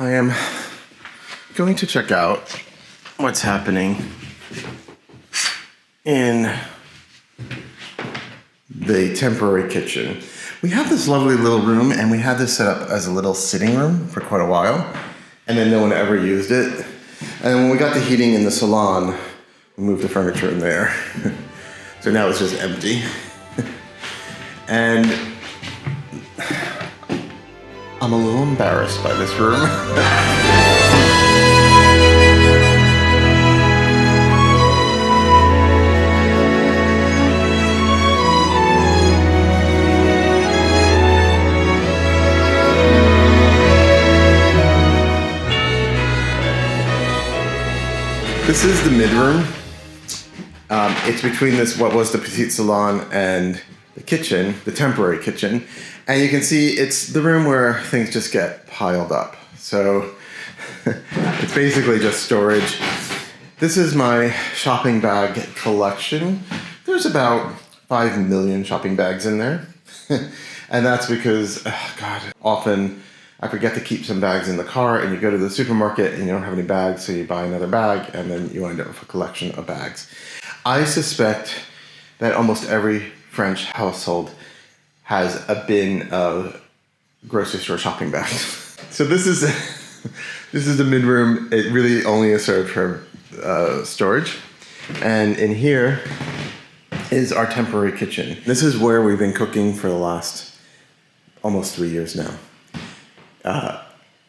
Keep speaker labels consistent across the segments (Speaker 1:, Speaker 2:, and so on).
Speaker 1: I am going to check out what's happening in the temporary kitchen. We have this lovely little room, and we had this set up as a little sitting room for quite a while, and then no one ever used it. And when we got the heating in the salon, we moved the furniture in there. So now it's just empty. And I'm a little embarrassed by this room. This is the mid-room. It's between what was the petite salon and the kitchen, the temporary kitchen. And you can see it's the room where things just get piled up. So it's basically just storage. This is my shopping bag collection. There's about 5 million shopping bags in there. And that's because, often I forget to keep some bags in the car, and you go to the supermarket and you don't have any bags, so you buy another bag, and then you end up with a collection of bags. I suspect that almost every French household has a bin of grocery store shopping bags. So this is the mid-room. It really only is served for storage. And in here is our temporary kitchen. This is where we've been cooking for the last almost 3 years now.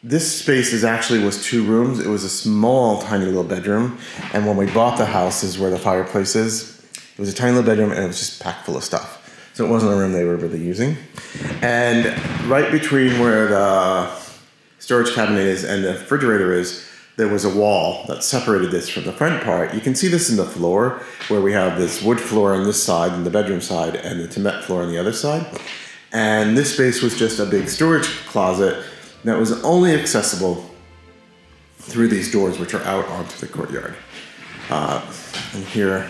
Speaker 1: This space was 2 rooms. It was a small, tiny little bedroom. And when we bought the house, this is where the fireplace is. It was a tiny little bedroom, and it was just packed full of stuff. So it wasn't a room they were really using. And right between where the storage cabinet is and the refrigerator is, there was a wall that separated this from the front part. You can see this in the floor, where we have this wood floor on this side, and the bedroom side, and the Tibet floor on the other side. And this space was just a big storage closet that was only accessible through these doors, which are out onto the courtyard. And here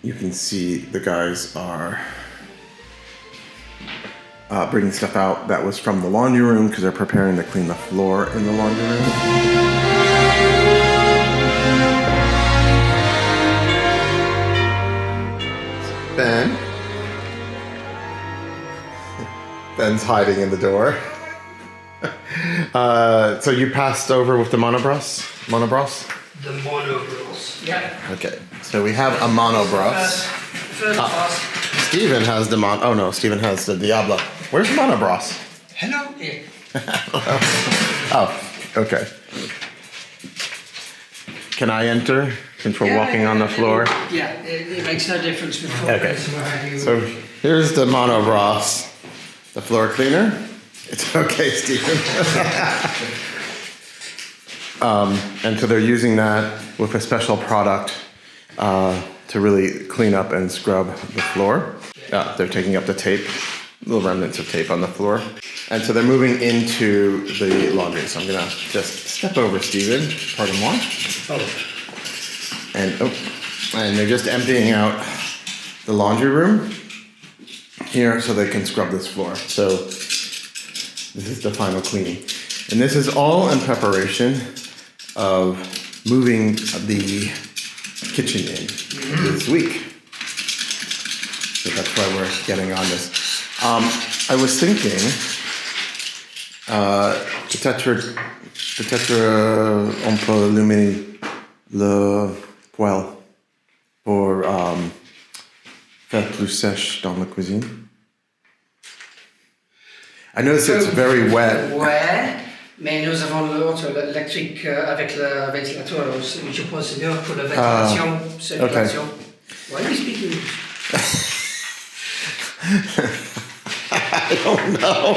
Speaker 1: you can see the guys are bringing stuff out that was from the laundry room, because they're preparing to clean the floor in the laundry room. Ben's hiding in the door. So you passed over with the monobross?
Speaker 2: The monobross. Yeah.
Speaker 1: Okay, so we have a monobross. Steven has the Steven has the Diablo. Where's the monobross?
Speaker 2: Hello. Here.
Speaker 1: Oh, okay. Can I enter since we're walking on the floor?
Speaker 2: Yeah, it makes no difference before.
Speaker 1: Okay. So here's the monobross, the floor cleaner. It's okay, Steven. And so they're using that with a special product to really clean up and scrub the floor. They're taking up the tape, little remnants of tape on the floor. And so they're moving into the laundry. So I'm gonna just step over Steven, pardon moi. And they're just emptying out the laundry room here so they can scrub this floor. So this is the final cleaning. And this is all in preparation of moving the kitchen in this week. So that's why we're getting on this. I was thinking, peut-être on peut allumer le poêle pour faire plus sèche dans la cuisine. I notice it's very wet.
Speaker 2: Ouais, mais nous avons l'autre électrique avec le ventilateur. Je pense que c'est mieux pour la ventilation, circulation. Why are you speaking English?
Speaker 1: I don't know.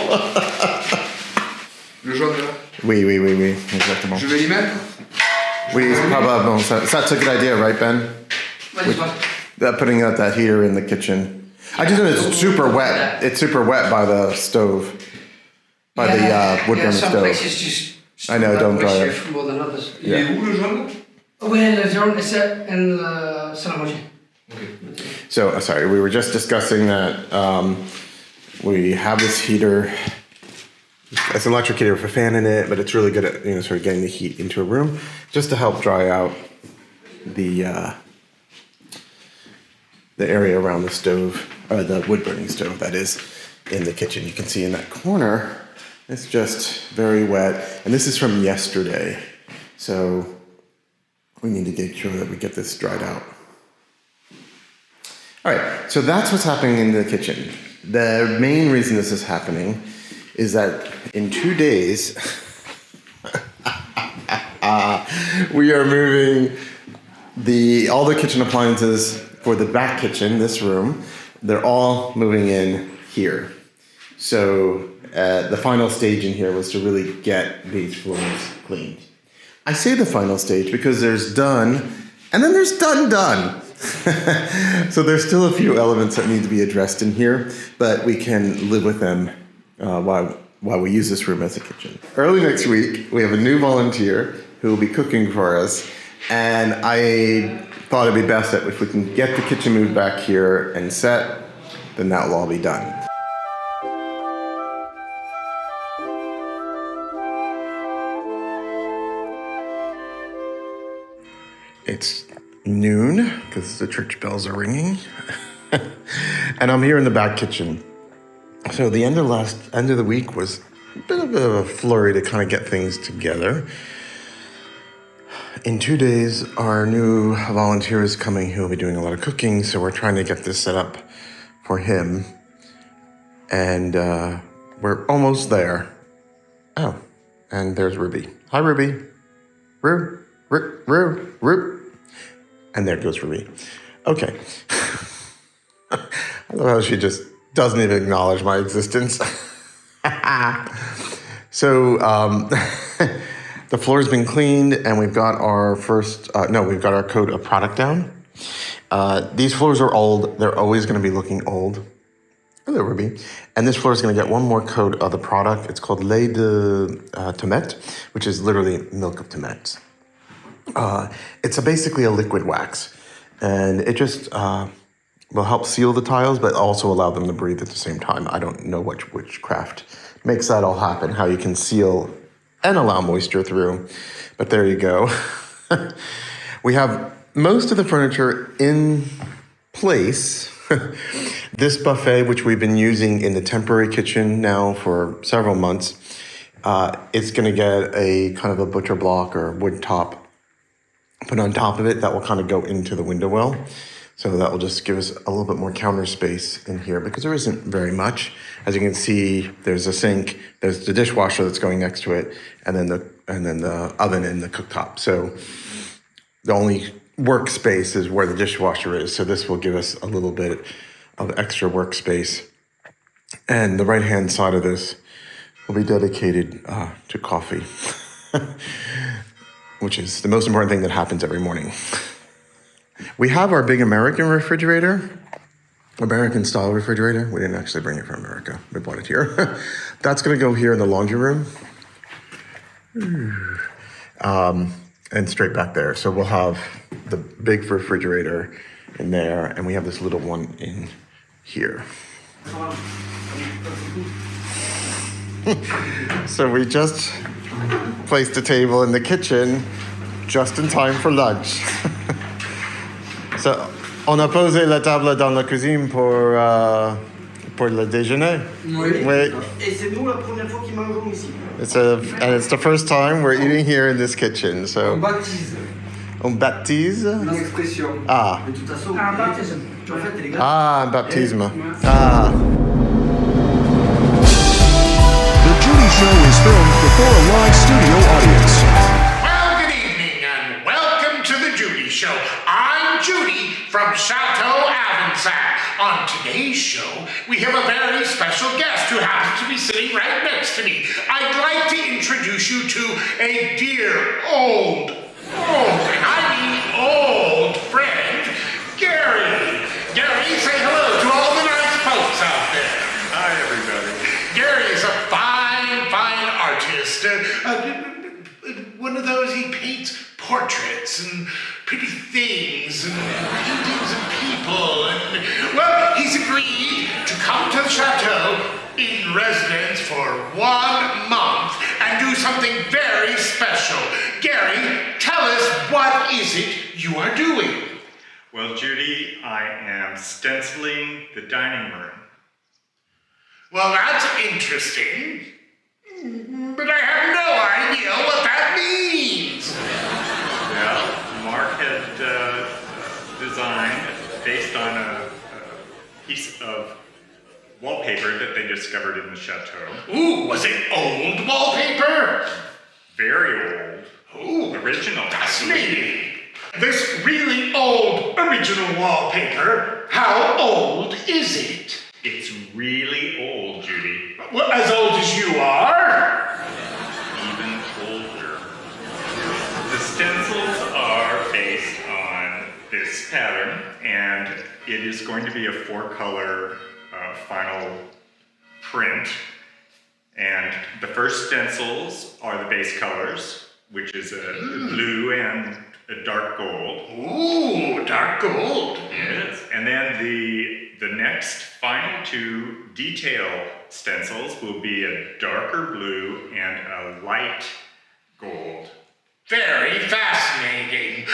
Speaker 3: Le jaune là?
Speaker 1: Oui, exactement.
Speaker 3: Je vais y mettre?
Speaker 1: Oui, probablement. That's a good idea, right, Ben? Putting out that heater in the kitchen. I just know it's super wet. It's super wet by the stove, by the wood burning
Speaker 2: some
Speaker 1: stove.
Speaker 2: places just
Speaker 1: I know, don't dry it.
Speaker 2: more than others.
Speaker 3: Il est où le jaune?
Speaker 2: Oui, le jaune, c'est in la salle à manger.
Speaker 1: So, sorry, we were just discussing that we have this heater It's an electric heater with a fan in it, but it's really good at sort of getting the heat into a room, just to help dry out the area around the stove, or the wood burning stove that is in the kitchen. You can see in that corner, it's just very wet, and this is from yesterday, so we need to make sure that we get this dried out. All right, so that's what's happening in the kitchen. The main reason this is happening is that in 2 days, we are moving all the kitchen appliances for the back kitchen, this room. They're all moving in here. So the final stage in here was to really get these floors cleaned. I say the final stage because there's done, and then there's done. So there's still a few elements that need to be addressed in here, but we can live with them while we use this room as a kitchen. Early next week, we have a new volunteer who will be cooking for us, and I thought it'd be best that if we can get the kitchen moved back here and set, then that will all be done. It's noon because the church bells are ringing, and I'm here in the back kitchen. So the end of the week was a bit of a flurry to kind of get things together. In 2 days, our new volunteer is coming. He'll be doing a lot of cooking, so we're trying to get this set up for him, and we're almost there. Oh, and there's Ruby. Hi, Ruby. Rue. And there goes Ruby. Okay. I love how she just doesn't even acknowledge my existence. So the floor's been cleaned, and we've got our we've got our coat of product down. These floors are old. They're always going to be looking old. Hello, Ruby. And this floor is going to get one more coat of the product. It's called lait de tomate, which is literally milk of tomatoes. It's basically a liquid wax, and it just will help seal the tiles, but also allow them to breathe at the same time. I don't know which craft makes that all happen, how you can seal and allow moisture through, but there you go. We have most of the furniture in place. This buffet, which we've been using in the temporary kitchen now for several months, it's going to get a kind of a butcher block or wood top put on top of it that will kind of go into the window well. So that will just give us a little bit more counter space in here because there isn't very much. As you can see, there's a sink, there's the dishwasher that's going next to it, and then the oven and the cooktop. So the only workspace is where the dishwasher is. So this will give us a little bit of extra workspace. And the right-hand side of this will be dedicated to coffee, which is the most important thing that happens every morning. We have our big American refrigerator, American style refrigerator. We didn't actually bring it from America. We bought it here. That's going to go here in the laundry room. And straight back there. So we'll have the big refrigerator in there, and we have this little one in here. So we just placed the table in the kitchen just in time for lunch. So, on a posé la table dans la cuisine pour le déjeuner.
Speaker 2: Oui.
Speaker 1: Oui.
Speaker 2: Et c'est nous la première fois qu'ils mangeons ici.
Speaker 1: And it's the first time we're eating here in this kitchen. So.
Speaker 3: On baptise.
Speaker 1: On baptise.
Speaker 3: L'expression.
Speaker 1: Ah.
Speaker 3: De toute façon,
Speaker 2: baptisme.
Speaker 3: En fait, les gars.
Speaker 1: Ah, baptisme. Ah.
Speaker 4: The Judy Show is filmed before a live studio audience.
Speaker 5: Well, good evening and welcome to the Judy Show. I'm Judy from Château Avensac. On today's show, we have a very special guest who happens to be sitting right next to me. I'd like to introduce you to a dear old, and I mean old friend, Gary. Gary, say hello to all the nice folks out there. Hi, everybody. Gary is a fine artist. One of those, he paints portraits and pretty things and paintings of people. And, well, he's agreed to come to the chateau in residence for 1 what is it you are doing?
Speaker 6: Well, Judy, I am stenciling the dining room.
Speaker 5: Well, that's interesting, but I have no idea what that means.
Speaker 6: Well, Mark had designed based on a piece of wallpaper that they discovered in the chateau.
Speaker 5: Ooh, was it old wallpaper?
Speaker 6: Very old.
Speaker 5: Ooh,
Speaker 6: Original.
Speaker 5: fascinating. This really old original wallpaper, how old is it?
Speaker 6: It's really old, Judy.
Speaker 5: Well, as old as you are?
Speaker 6: Even older. The stencils are based on this pattern, and it is going to be a 4-color final print. And the first stencils are the base colors, which is a blue and a dark gold.
Speaker 5: Ooh, dark gold.
Speaker 6: Yes. And then the next final 2 detail stencils will be a darker blue and a light gold.
Speaker 5: Very fascinating.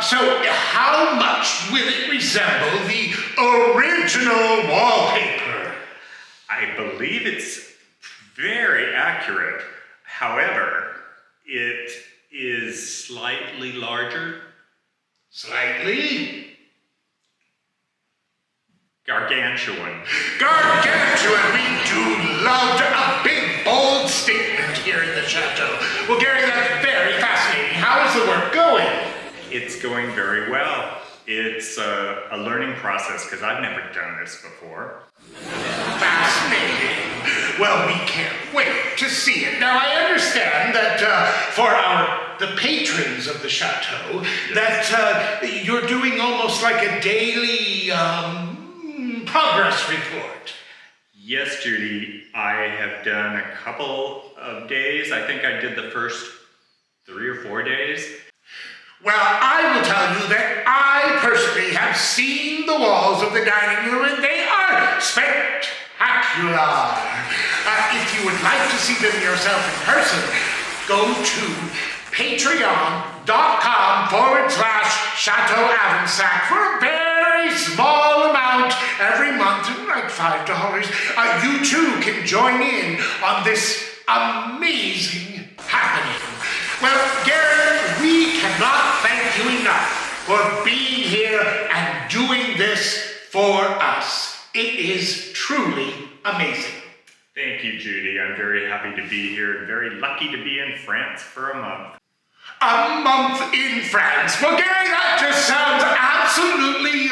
Speaker 5: So how much will it resemble the original wallpaper?
Speaker 6: I believe it's very accurate. However, it is slightly larger.
Speaker 5: Slightly?
Speaker 6: Gargantuan.
Speaker 5: Gargantuan, we do love a big, bold statement here in the chateau. Well, Gary, that's very fascinating. How is the work going?
Speaker 6: It's going very well. It's a learning process because I've never done this before.
Speaker 5: Fascinating. Well, we can't wait to see it. Now, I understand that for the patrons of the chateau, that you're doing almost like a daily progress report.
Speaker 6: Yes, Judy, I have done a couple of days. I think I did the first 3 or 4 days.
Speaker 5: Well, I will tell you that I personally have seen the walls of the dining room and they are spectacular. If you would like to see them yourself in person, go to patreon.com/Château Avensac for a very small amount every month, like $5. You too can join in on this amazing happening. Well, Gary, we cannot thank you enough for being here and doing this for us. It is truly amazing.
Speaker 6: Thank you, Judy. I'm very happy to be here and very lucky to be in France for a month.
Speaker 5: A month in France. Well, Gary, that just sounds absolutely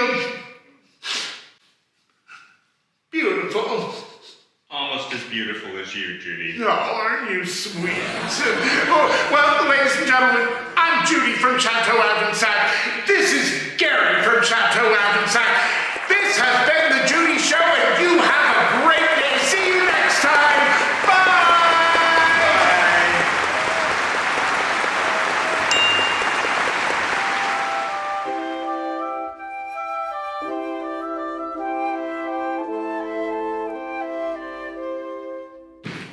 Speaker 5: beautiful.
Speaker 6: Almost as beautiful as you, Judy.
Speaker 5: Oh, aren't you sweet? Well, ladies and gentlemen, I'm Judy from Château Avensac. This is Gary from Château Avensac. This has been The Judy Show, and you have a great day. See you next time. Bye!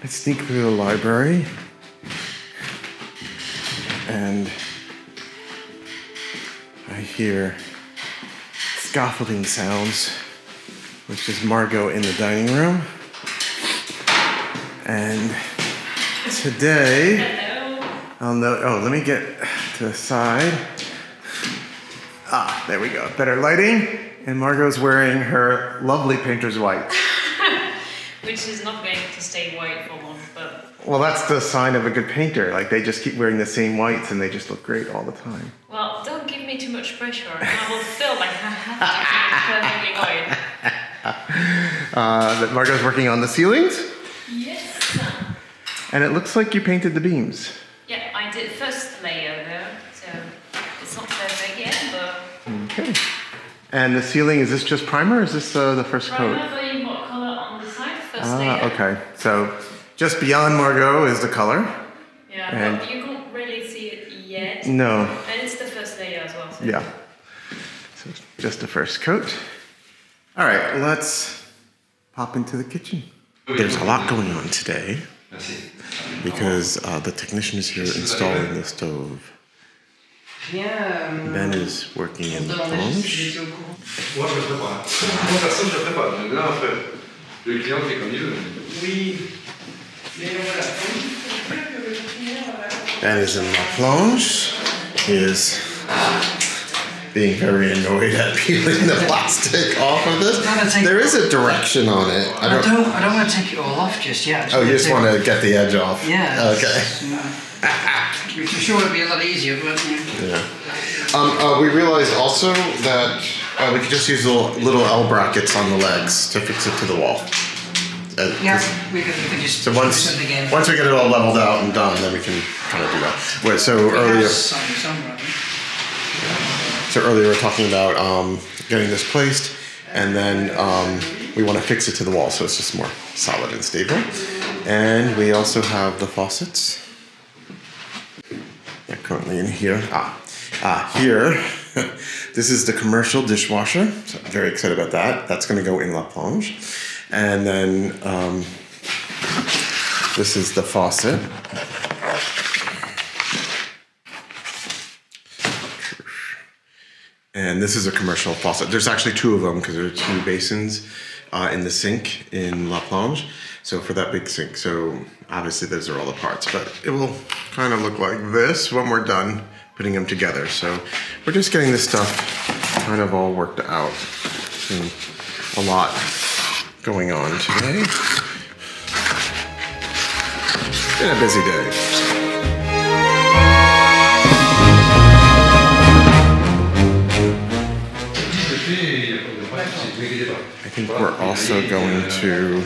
Speaker 1: I sneak through the library and I hear scaffolding sounds, which is Margot in the dining room. And today, I'll note, let me get to the side. There we go, better lighting. And Margot's wearing her lovely painter's white.
Speaker 7: Which is not going to stay white for long, but...
Speaker 1: Well, that's the sign of a good painter. Like, they just keep wearing the same whites and they just look great all the time.
Speaker 7: Well, don't give me too much pressure. I will feel like I have to keep it perfectly white.
Speaker 1: That Margot's working on the ceilings.
Speaker 7: Yes.
Speaker 1: And it looks like you painted the beams.
Speaker 7: Yeah, I did first layer though, so it's not perfect yet, but...
Speaker 1: Okay. And the ceiling, is this just primer or is this the first coat?
Speaker 7: Primer, but in what color on the side, first layer.
Speaker 1: Okay. So just beyond Margot is the color.
Speaker 7: Yeah,
Speaker 1: and
Speaker 7: but you can't really see it yet.
Speaker 1: No.
Speaker 7: And it's the first layer as well. So.
Speaker 1: Yeah. So just the first coat. All right, let's pop into the kitchen. There's a lot going on today because the technician is here installing the stove. Ben is working in the
Speaker 2: demandait juste si
Speaker 1: planche.
Speaker 2: j'étais au courant.
Speaker 3: Moi, je le ferai pas. Moi, personne, je le ferai pas. Mais là, après, le client fait comme il veut.
Speaker 2: Oui. Mais voilà.
Speaker 1: Ben is in la planche. He is being very annoyed at peeling the plastic off of this. There is a direction on it.
Speaker 2: I don't want to take it all off just yet.
Speaker 1: Oh, you just want to get the edge off?
Speaker 2: Yeah.
Speaker 1: Okay.
Speaker 2: Which I'm sure would be a lot easier, but
Speaker 1: Yeah. We realized also that we could just use little L brackets on the legs to fix it to the wall.
Speaker 2: yeah, we could just
Speaker 1: So
Speaker 2: do
Speaker 1: once
Speaker 2: something again.
Speaker 1: we get it all leveled out and done, then we can kind of do that. Wait, so earlier we were talking about getting this placed, and then we want to fix it to the wall so it's just more solid and stable. And we also have the faucets. They're currently in here. Here, this is the commercial dishwasher. So I'm very excited about that. That's going to go in la plonge. And then this is the faucet. And this is a commercial faucet. There's actually two of them because there are two basins in the sink in la plonge. So for that big sink, so obviously those are all the parts, but it will kind of look like this when we're done putting them together. So we're just getting this stuff kind of all worked out. A lot going on today. Been a busy day. I think we're also going to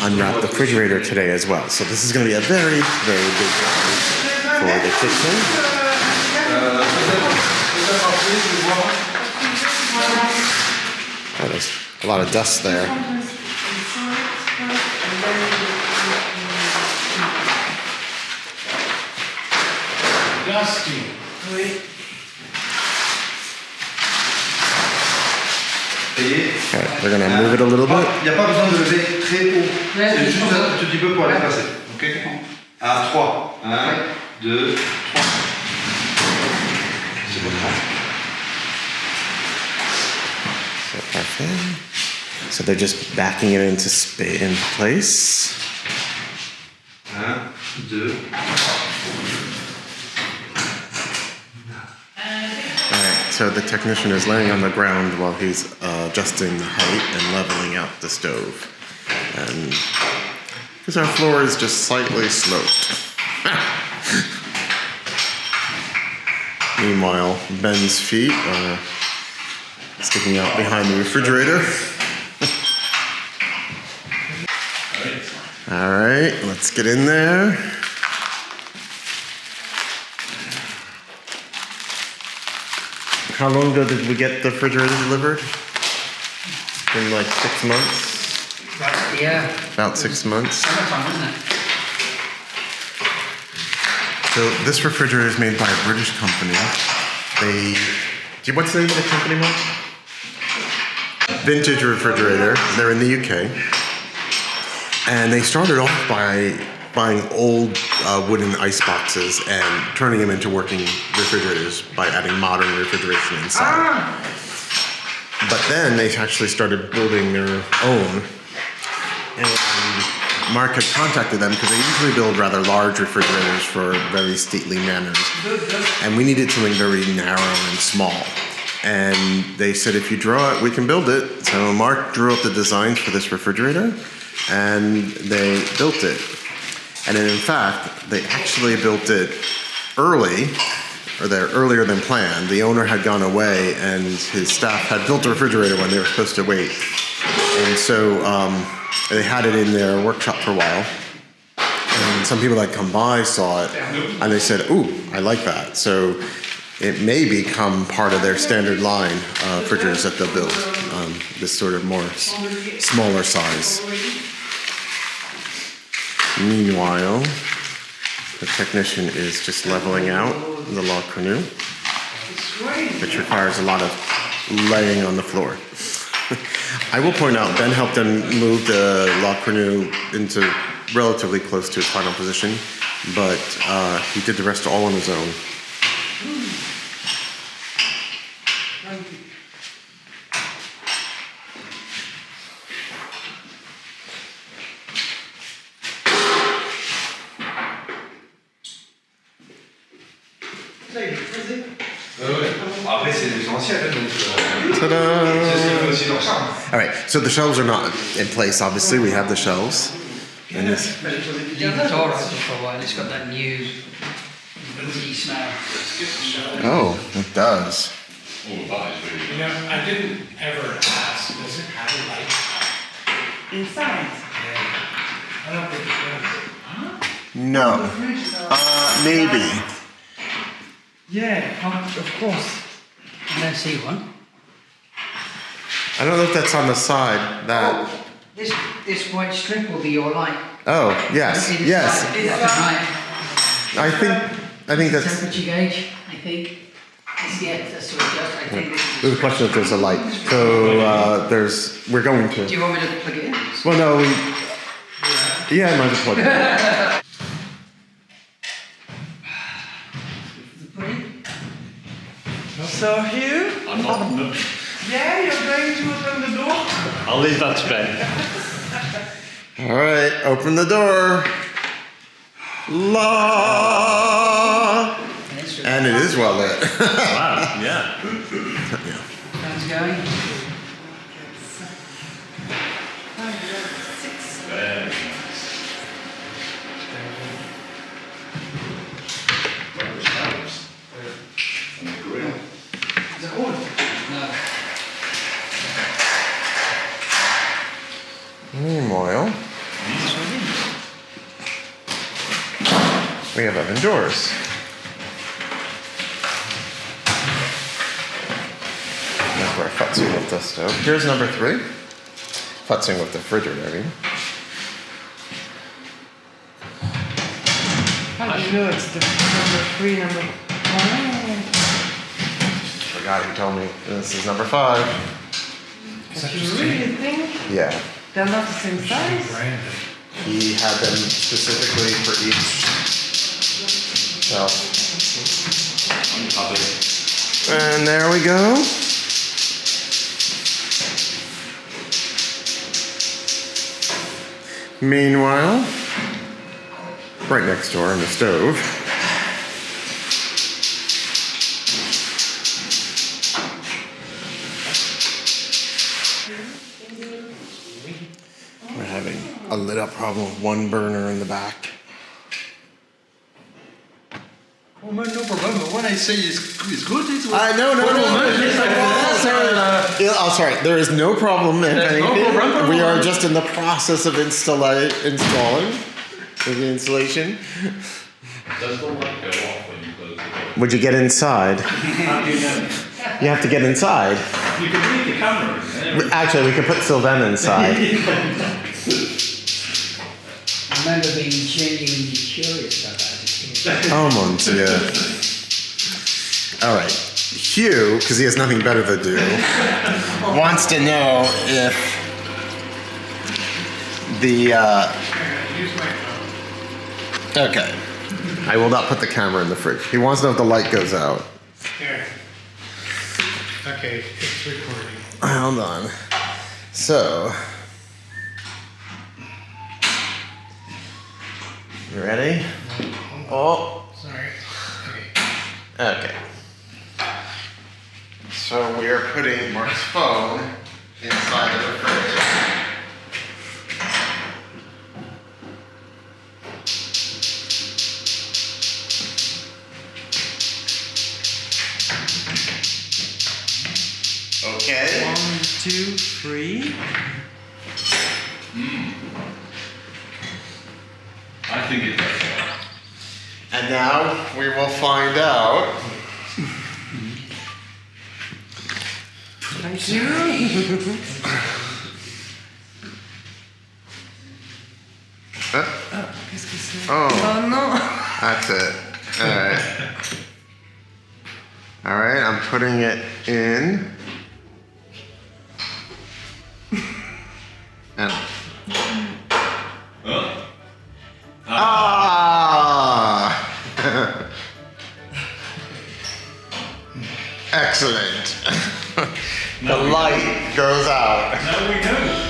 Speaker 1: unwrap the refrigerator today as well. So this is going to be a very, very big job for the kitchen. Oh, there's a lot of dust there.
Speaker 5: Dusty.
Speaker 1: Okay, we're going to move it a little bit.
Speaker 3: Il n'y a pas besoin de lever très haut. C'est juste un tout petit peu pour aller passer. Ok. À 3. 1, 2, 3. C'est bon.
Speaker 1: Parfait. So they're just backing it into place.
Speaker 3: 1, 2.
Speaker 1: Alright, so the technician is laying on the ground while he's adjusting the height and leveling out the stove. And because our floor is just slightly sloped. Meanwhile, Ben's feet are sticking out behind the refrigerator. Alright, let's get in there. How long ago did we get the refrigerator delivered? It's been like 6 months.
Speaker 2: Yeah.
Speaker 1: About 6 months.
Speaker 2: Summertime, isn't it?
Speaker 1: So this refrigerator is made by a British company. What's the name of the company, Mark? Vintage refrigerator. They're in the UK. And they started off by buying old wooden ice boxes and turning them into working refrigerators by adding modern refrigeration inside. But then they actually started building their own. And Mark had contacted them because they usually build rather large refrigerators for very stately manners. And we needed something very narrow and small. And they said, if you draw it, we can build it. So Mark drew up the designs for this refrigerator, and they built it. And then in fact, they actually built it early, or they're earlier than planned. The owner had gone away, and his staff had built a refrigerator when they were supposed to wait. And so they had it in their workshop for a while. And some people that come by saw it, and they said, ooh, I like that. So it may become part of their standard line refrigerators that they'll build, this sort of more smaller size. Meanwhile, the technician is just leveling out the La Cornue, which requires a lot of laying on the floor. I will point out, Ben helped them move the La Cornue into relatively close to its final position, but he did the rest all on his own.
Speaker 3: Après, c'est essentiel, donc.
Speaker 1: Ta-da!
Speaker 3: C'est ce qui fait aussi leur charme.
Speaker 1: All right, so the shelves are not in place, obviously. We have the shelves. And this,
Speaker 2: Leave the door open for a while. It's got that new booty smell.
Speaker 1: oh, it does.
Speaker 5: You know, I didn't ever ask, does it have a light?
Speaker 8: Inside?
Speaker 5: Yeah. I don't think it does.
Speaker 1: No. Maybe.
Speaker 8: Yeah, of course.
Speaker 2: I don't see one.
Speaker 1: I don't know if that's on the side. That.
Speaker 2: Oh, this white strip will be your light.
Speaker 1: Oh, yes,
Speaker 2: Inside.
Speaker 1: yes.
Speaker 2: Right.
Speaker 1: I think that's.
Speaker 2: Temperature gauge, I think. That's to adjust. I think this is
Speaker 1: There's a question if there's a light. So we're going to.
Speaker 2: Do you want me to plug it in?
Speaker 1: Well, no, yeah, I might as well plug it in.
Speaker 8: So here?
Speaker 6: I'm not.
Speaker 8: Yeah, you're going to open the door?
Speaker 6: I'll leave that to Ben.
Speaker 1: All right, open the door. La. And it is well lit.
Speaker 6: Wow, yeah.
Speaker 2: How's it going?
Speaker 6: Very nice.
Speaker 2: Is it on? No.
Speaker 1: Meanwhile, we have oven doors. That's where I futzing with the stove. Here's number 3. Futzing with the refrigerator, I mean.
Speaker 8: How do you know it's the number 3, number 1?
Speaker 1: Forgot he told me this is number 5.
Speaker 8: Because you really think
Speaker 1: Yeah.
Speaker 8: they're not the same size?
Speaker 1: He had them specifically for each. So. And there we go. Meanwhile, right next door on the stove, we're having a lit up problem with one burner in the back.
Speaker 3: Oh man, no problem. When I say it's good, it's good.
Speaker 1: I know, no. Sorry. There is no problem. We are just in the process of installing the installation.
Speaker 6: Does the light go off when you close the door?
Speaker 1: Would you get inside?
Speaker 6: How do you know?
Speaker 1: You have to get inside.
Speaker 6: You can read the camera.
Speaker 1: Actually, we could put Sylvain inside.
Speaker 2: I remember being genuinely curious about that.
Speaker 1: Oh mon Dieu. All right. Hugh, because he has nothing better to do, wants to know if the. Okay. I will not put the camera in the fridge. He wants to know if the light goes out.
Speaker 5: Here. Okay, it's recording.
Speaker 1: Hold on. So. You ready? Oh.
Speaker 5: Sorry.
Speaker 1: Okay. So we are putting Mark's phone inside of the fridge. Okay.
Speaker 8: 1, 2, 3.
Speaker 6: I think it does.
Speaker 1: And now we will find out.
Speaker 8: Thank you. Qu'est-ce que c'est?
Speaker 1: Oh,
Speaker 8: Oh non!
Speaker 1: that's it. All right. All right, I'm putting it in. light goes out.
Speaker 6: Now we know.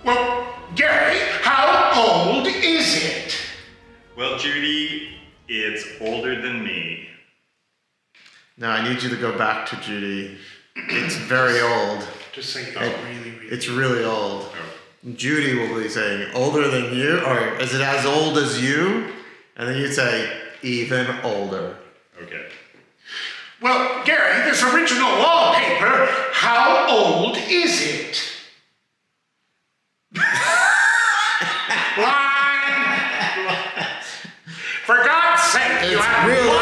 Speaker 5: Well, Gary, how old is it?
Speaker 6: Well, Judy, it's older than me.
Speaker 1: No, I need you to go back to Judy. It's very old.
Speaker 5: Just say,
Speaker 1: It's really old. Judy will be saying, older than you, or is it as old as you? And then you'd say, even older.
Speaker 6: Okay.
Speaker 5: Well, Gary, this original wallpaper, how old is it? Line! For God's sake, you
Speaker 1: It's
Speaker 5: have
Speaker 1: really